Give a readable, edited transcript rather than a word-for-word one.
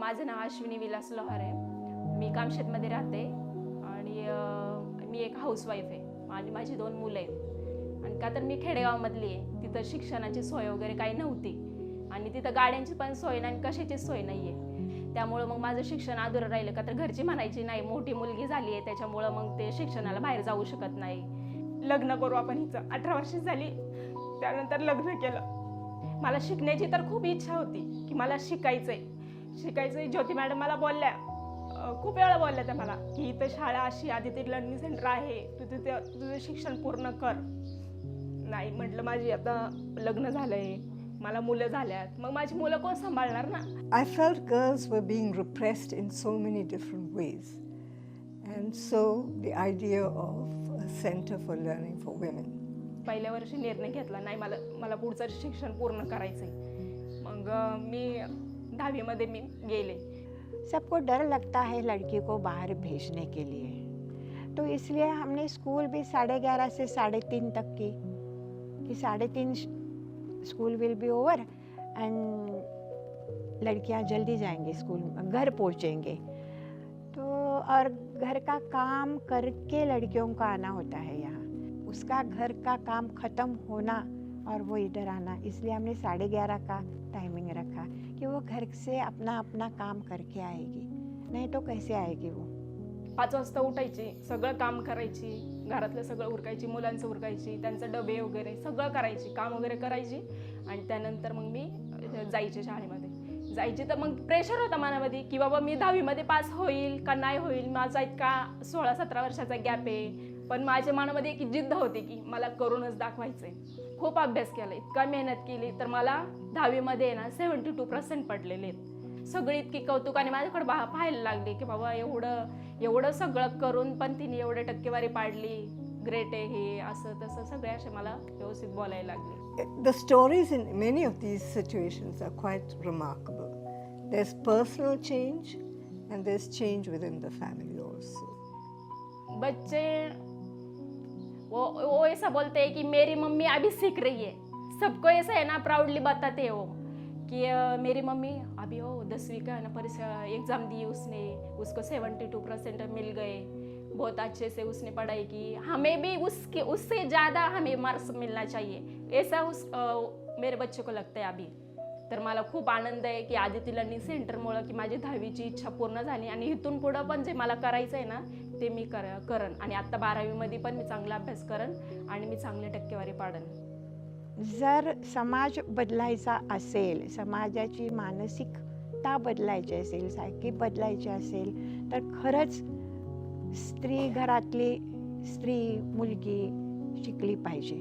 माझं नाव अश्विनी विलास लोहार आहे. मी कामशेतमध्ये राहते आणि मी एक हाऊसवाईफ आहे आणि माझी 2 मुलं आहेत. आणि का तर मी खेडेगावामधली आहे, तिथं शिक्षणाची सोय वगैरे काही नव्हती आणि तिथं गाड्यांची पण सोय नाही आणि कशाचीच सोय नाही आहे. त्यामुळं मग माझं शिक्षण अधुरं राहिलं. का तर घरची म्हणायची नाही, मोठी मुलगी झाली आहे त्याच्यामुळं मग ते शिक्षणाला बाहेर जाऊ शकत नाही, लग्न करू आपण हिचं. 18 वर्ष झाली त्यानंतर लग्न केलं. मला शिकण्याची तर खूप इच्छा होती की मला शिकायचंय. ज्योती मॅडम मला बोलल्या, खूप वेळा बोलल्या त्या मला की इथं शाळा अशी आदिती लर्निंग सेंटर आहे, तू तिथे तुझं शिक्षण पूर्ण कर. नाही म्हटलं, माझी आता लग्न झालंय, मला मुलं झाल्यात, मग माझी मुलं कोण सांभाळणार ना. I felt girls were being repressed in so many different ways. And so the idea of a center for learning for women. पहिल्या वर्षी निर्णय घेतला, नाही मला पुढचं शिक्षण पूर्ण करायचंय. मग मी 10वी मध्ये मी गेले. सबको डर लगता है लड़की को बाहर भेजने के लिए, तो इसलिए हमने स्कूल भी 11:30 से 3:30 तक की, कि 3:30 school will be over end लड़कियां जल्दी जाएंगी स्कूल, घर पहुंचेंगे. तो और घर का काम करके लड़कियों का आना होता है यहाँ, उसका घर का काम ख़त्म होना और वो इधर आना, इसलिए हमने 11:30 का टाइमिंग रखा कि वो घर से अपना अपना काम करके आएगी, नहीं तो कैसे आएगी वो. 5 वाजता उठायची, सगळं काम करायची, घरातलं सगळं उरकायची, मुलांचं उरकायची, त्यांचं डबे वगैरे सगळं करायची, काम वगैरे करायची. आणि त्यानंतर मग मी जायचे शाळेमध्ये. जायची तर मग प्रेशर होता मनामध्ये की बाबा मी 10वी मध्ये पास होईल का नाही होईल. माझा इतका 16-17 वर्षाचा गॅप आहे, पण माझ्या मनामध्ये एक जिद्द होती की मला करूनच दाखवायचंय. खूप अभ्यास केला, इतका मेहनत केली, तर मला 10वी मध्ये ना 72% पडलेले आहेत. सगळी इतकी कौतुकाने माझ्याकडे पाहायला लागली की बाबा एवढं सगळं करून पण तिने एवढे टक्केवारी पाडली, ग्रेट आहे हे, असं तसं सगळे असे मला व्यवस्थित बोलायला लागले. The stories in many of these situations are quite remarkable. There's personal change and there's change within the family also. बच्चे वो ऐसा बोलते हैं कि मेरी मम्मी अभी सीख रही है. सबको ऐसा है ना, प्राउडली बताते हैं वो कि मेरी मम्मी अभी 10वीं का ना परीक्षा एग्ज़ाम दी उसने, उसको 72% मिल गए, बहुत अच्छे से उसने पढ़ाई की, हमें भी उससे ज़्यादा हमें मार्क्स मिलना चाहिए, ऐसा मेरे बच्चे को लगता है अभी. तर मला खूप आनंद आहे की आदिती लर्निंग सेंटरमुळं की माझी 10वीची इच्छा पूर्ण झाली आणि इथून पुढं पण जे मला करायचं आहे ना ते मी करन. आणि आत्ता 12वीमध्ये पण मी चांगला अभ्यास करन आणि मी चांगले टक्केवारी पाडन. जर समाज बदलायचा असेल, समाजाची मानसिकता बदलायची असेल, सायकी बदलायची असेल, तर खरंच घरातली स्त्री मुलगी शिकली पाहिजे.